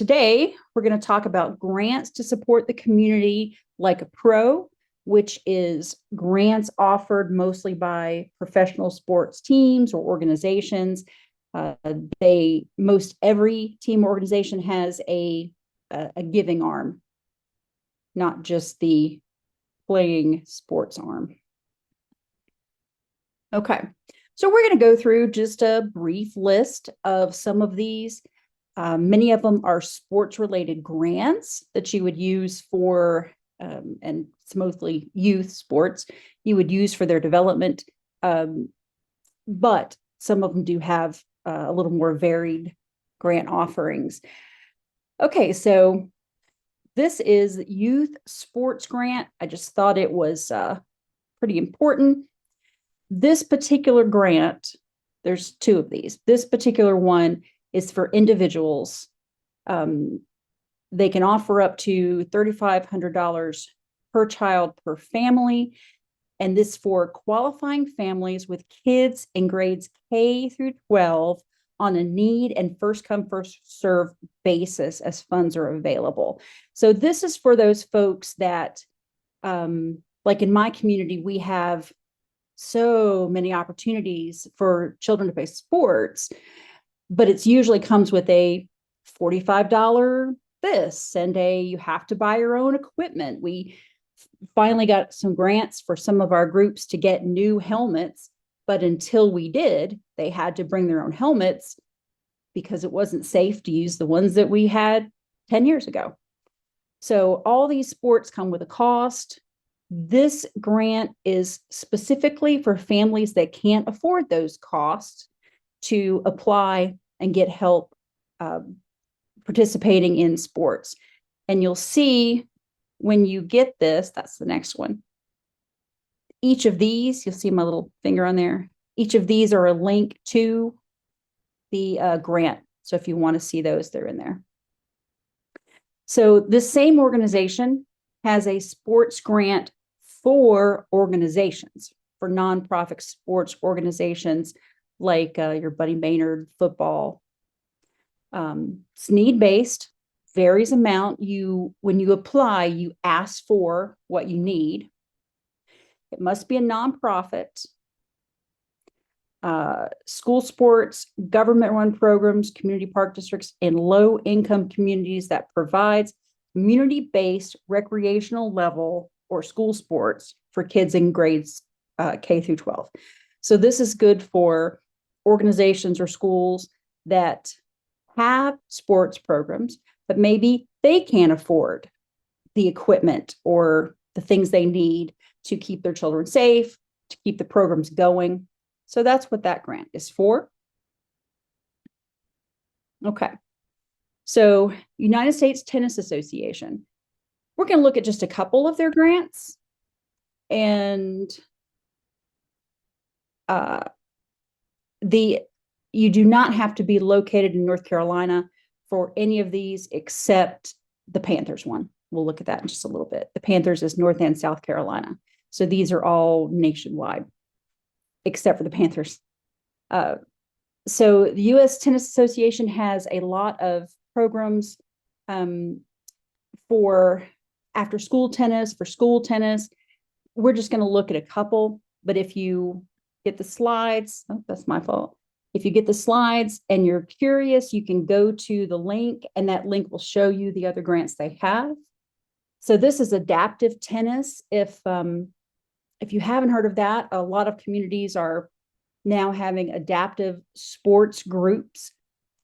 today we're going to talk about grants to support the community like a pro, which is grants offered mostly by professional sports teams or organizations. Most every team organization has a giving arm, not just the playing sports arm. Okay, so we're going to go through just a brief list of some of these. Many of them are sports-related grants that you would use for, and it's mostly youth sports, you would use for their development. But some of them do have a little more varied grant offerings. Okay, so this is Youth Sports Grant. I just thought it was pretty important. This particular grant, there's two of these. This particular one is for individuals. They can offer up to $3,500 per child per family. And this for qualifying families with kids in grades K through 12 on a need and first come, first serve basis as funds are available. So this is for those folks that, like in my community, we have so many opportunities for children to play sports, but it's usually comes with a $45 this and you have to buy your own equipment. We finally got some grants for some of our groups to get new helmets, but until we did, they had to bring their own helmets because it wasn't safe to use the ones that we had 10 years ago. So all these sports come with a cost. This grant is specifically for families that can't afford those costs to apply and get help participating in sports. And you'll see when you get this, that's the next one. Each of these, you'll see my little finger on there. Each of these are a link to the grant. So if you want to see those, they're in there. So this same organization has a sports grant for organizations, for nonprofit sports organizations like your Buddy Maynard football. It's need-based, varies amount. When you apply, you ask for what you need. It must be a nonprofit. School sports, government-run programs, community park districts, and low-income communities that provides community-based recreational level or school sports for kids in grades K through 12. So this is good for organizations or schools that have sports programs, but maybe they can't afford the equipment or the things they need to keep their children safe, to keep the programs going. So that's what that grant is for. Okay. So United States Tennis Association. We're going to look at just a couple of their grants. And you do not have to be located in North Carolina for any of these except the Panthers one. We'll look at that in just a little bit. The Panthers is North and South Carolina. So these are all nationwide, except for the Panthers. So the U.S. Tennis Association has a lot of programs for after school tennis, for school tennis. We're just going to look at a couple, but if you get the slides, oh, that's my fault. If you get the slides and you're curious, you can go to the link and that link will show you the other grants they have. So this is adaptive tennis. If you haven't heard of that, a lot of communities are now having adaptive sports groups,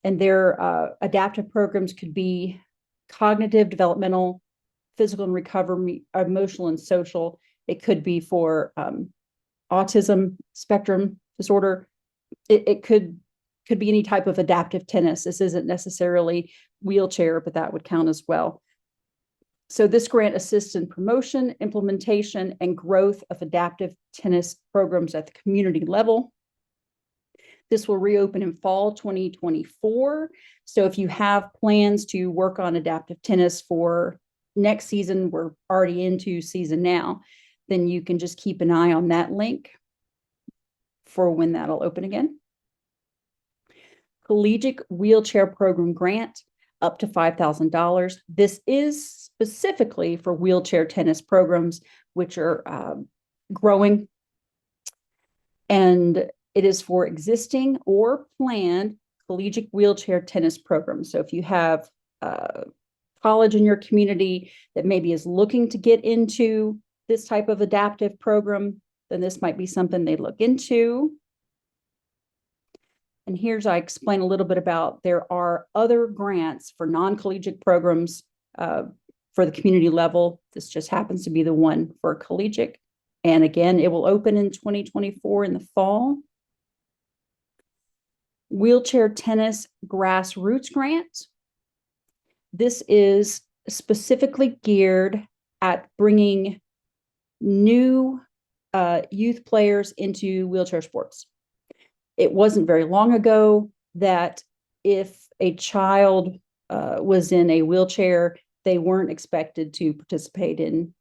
and their adaptive programs could be cognitive, developmental, physical and recovery, emotional and social. It could be for autism spectrum disorder. It could be any type of adaptive tennis. This isn't necessarily wheelchair, but that would count as well. So this grant assists in promotion, implementation, and growth of adaptive tennis programs at the community level. This will reopen in fall 2024. So if you have plans to work on adaptive tennis for next season, we're already into season now, then you can just keep an eye on that link for when that'll open again. Collegiate Wheelchair Program Grant. up to $5,000. This is specifically for wheelchair tennis programs, which are growing. And it is for existing or planned collegiate wheelchair tennis programs. So if you have college in your community that maybe is looking to get into this type of adaptive program, then this might be something they look into. And I explain a little bit about there are other grants for non-collegiate programs for the community level. This just happens to be the one for collegiate. And again, it will open in 2024 in the fall. Wheelchair tennis grassroots grant. This is specifically geared at bringing new youth players into wheelchair sports. It wasn't very long ago that if a child was in a wheelchair, they weren't expected to participate in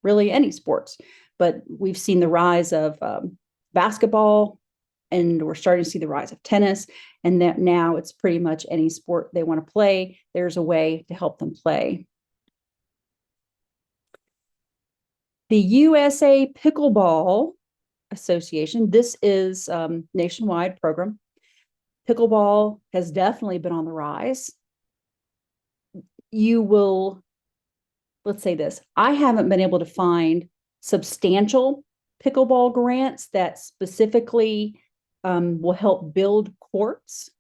really any sports. But we've seen the rise of basketball, and we're starting to see the rise of tennis, and that now it's pretty much any sport they want to play, there's a way to help them play. The USA Pickleball Association, this is a nationwide program. Pickleball has definitely been on the rise. Let's say this, I haven't been able to find substantial pickleball grants that specifically will help build courts.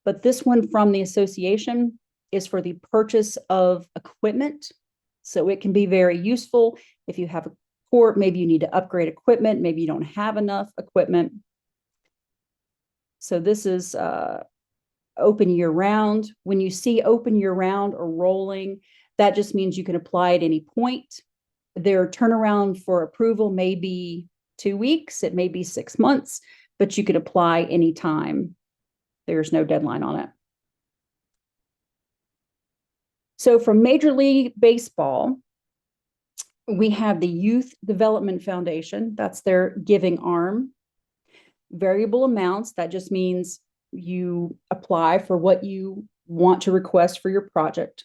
But this one from the association is for the purchase of equipment. So it can be very useful if you have a court, maybe you need to upgrade equipment, maybe you don't have enough equipment. So this is open year round. When you see open year round or rolling, that just means you can apply at any point. Their turnaround for approval may be 2 weeks, it may be 6 months, but you could apply anytime. There's no deadline on it. So from Major League Baseball, we have the Youth Development Foundation. That's their giving arm. Variable amounts, that just means you apply for what you want to request for your project.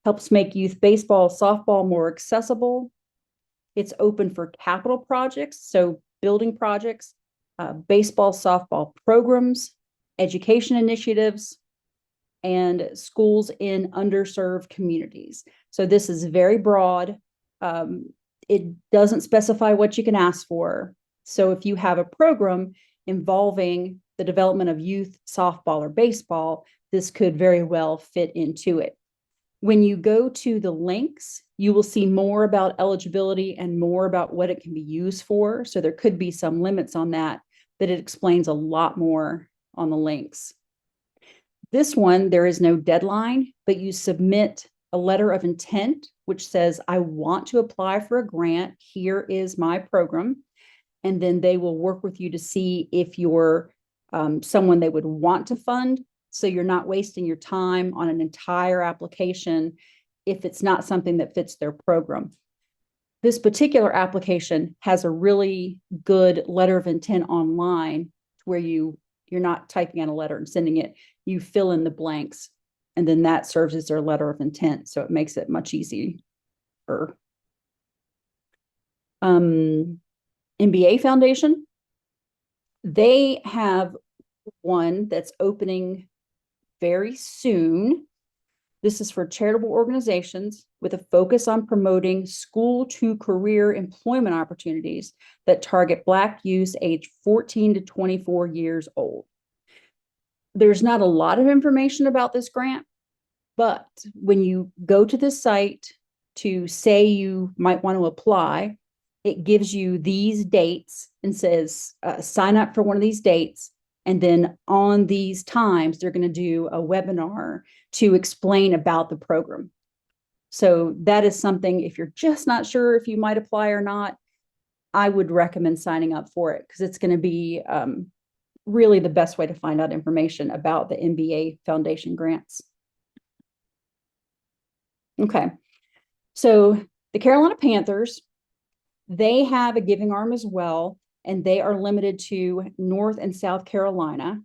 Helps make youth baseball, softball more accessible. It's open for capital projects, so building projects, baseball, softball programs, education initiatives, and schools in underserved communities. So this is very broad. It doesn't specify what you can ask for. So if you have a program involving the development of youth softball or baseball, this could very well fit into it. When you go to the links, you will see more about eligibility and more about what it can be used for. So there could be some limits on that, but it explains a lot more on the links. This one, there is no deadline, but you submit a letter of intent, which says, I want to apply for a grant. Here is my program. And then they will work with you to see if you're someone they would want to fund. So you're not wasting your time on an entire application if it's not something that fits their program. This particular application has a really good letter of intent online where you're not typing out a letter and sending it. You fill in the blanks, and then that serves as their letter of intent. So it makes it much easier. NBA Foundation, they have one that's opening very soon. This is for charitable organizations with a focus on promoting school to career employment opportunities that target Black youth aged 14 to 24 years old. There's not a lot of information about this grant, but when you go to the site to say you might want to apply, it gives you these dates and says, sign up for one of these dates. And then on these times, they're going to do a webinar to explain about the program. So that is something, if you're just not sure if you might apply or not, I would recommend signing up for it because it's going to be really the best way to find out information about the NBA Foundation grants. Okay, so the Carolina Panthers, they have a giving arm as well, and they are limited to North and South Carolina.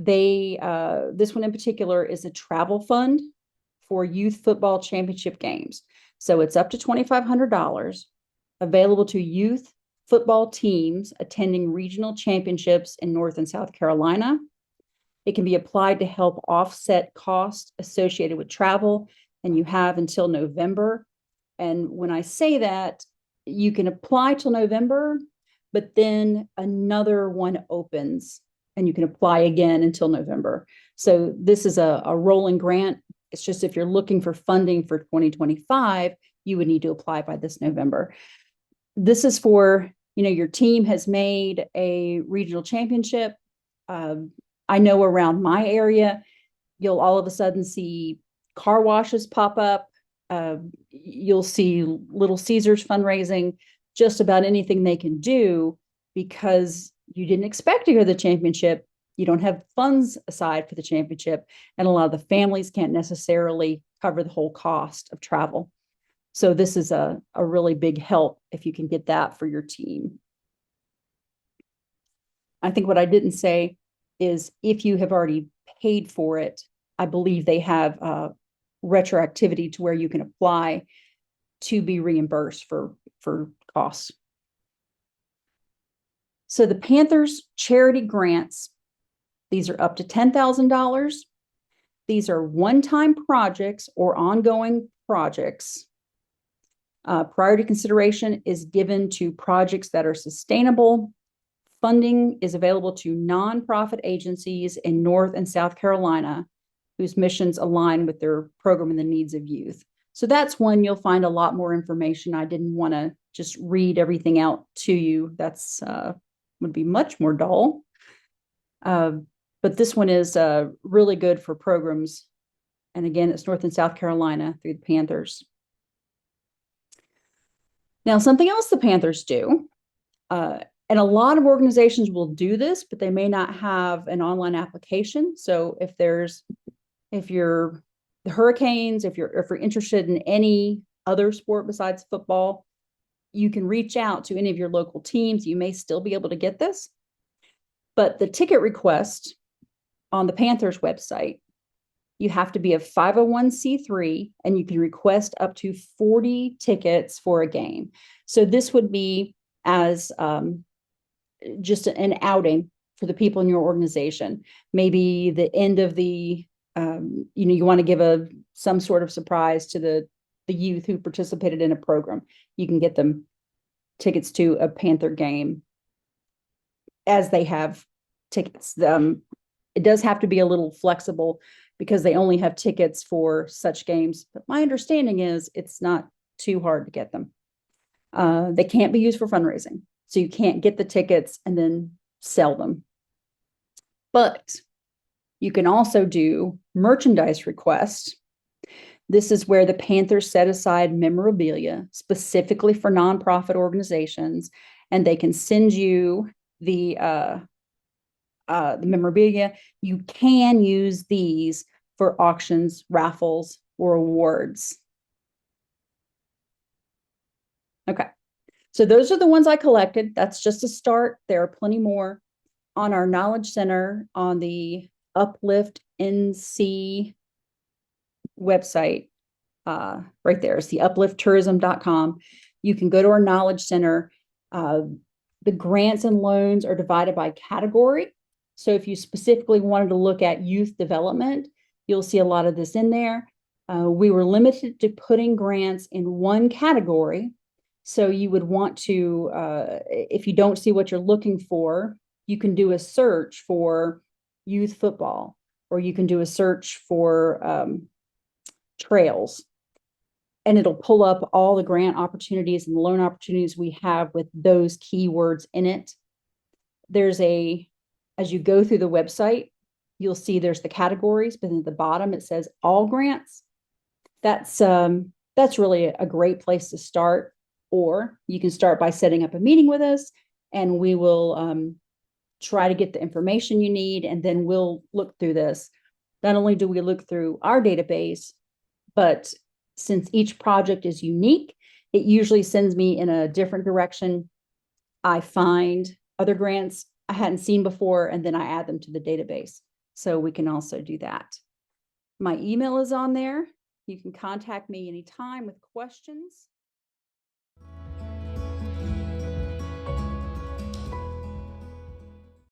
This one in particular is a travel fund for youth football championship games. So it's up to $2,500, available to youth football teams attending regional championships in North and South Carolina. It can be applied to help offset costs associated with travel, and you have until November. And when I say that, you can apply till November, but then another one opens and you can apply again until November. So this is a rolling grant. It's just if you're looking for funding for 2025, you would need to apply by this November. This is for, your team has made a regional championship. I know around my area, you'll all of a sudden see car washes pop up. You'll see Little Caesars fundraising, just about anything they can do, because you didn't expect to go to the championship. You don't have funds aside for the championship, and a lot of the families can't necessarily cover the whole cost of travel. So this is a really big help if you can get that for your team. I think what I didn't say is if you have already paid for it, I believe they have retroactivity to where you can apply to be reimbursed for costs. So the Panthers charity grants, these are up to $10,000. These are one-time projects or ongoing projects. Priority consideration is given to projects that are sustainable. Funding is available to nonprofit agencies in North and South Carolina whose missions align with their program and the needs of youth. So that's one you'll find a lot more information. I didn't want to just read everything out to you. That's would be much more dull. But this one is really good for programs. And again, it's North and South Carolina through the Panthers. Now, something else the Panthers do, and a lot of organizations will do this, but they may not have an online application. So if you're the Hurricanes, if you're interested in any other sport besides football, you can reach out to any of your local teams. You may still be able to get this. But the ticket request on the Panthers website, you have to be a 501c3 and you can request up to 40 tickets for a game. So this would be as just an outing for the people in your organization. Maybe the end of the, you want to give some sort of surprise to the youth who participated in a program. You can get them tickets to a Panther game as they have tickets. It does have to be a little flexible because they only have tickets for such games. But my understanding is it's not too hard to get them. They can't be used for fundraising. So you can't get the tickets and then sell them. But you can also do merchandise requests. This is where the Panthers set aside memorabilia specifically for nonprofit organizations, and they can send you the memorabilia. You can use these for auctions, raffles, or awards. Okay, so those are the ones I collected. That's just a start. There are plenty more on our Knowledge Center on the Uplift NC website. Right there is the uplifttourism.com. You can go to our Knowledge Center. The grants and loans are divided by category. So if you specifically wanted to look at youth development, you'll see a lot of this in there. We were limited to putting grants in one category. So you would want to, if you don't see what you're looking for, you can do a search for youth football, or you can do a search for trails. And it'll pull up all the grant opportunities and the loan opportunities we have with those keywords in it. As you go through the website, you'll see there's the categories, but at the bottom it says all grants. That's really a great place to start. Or you can start by setting up a meeting with us, and we will try to get the information you need, and then we'll look through this. Not only do we look through our database, but since each project is unique, it usually sends me in a different direction. I find other grants I hadn't seen before, and then I add them to the database. So we can also do that. My email is on there. You can contact me anytime with questions.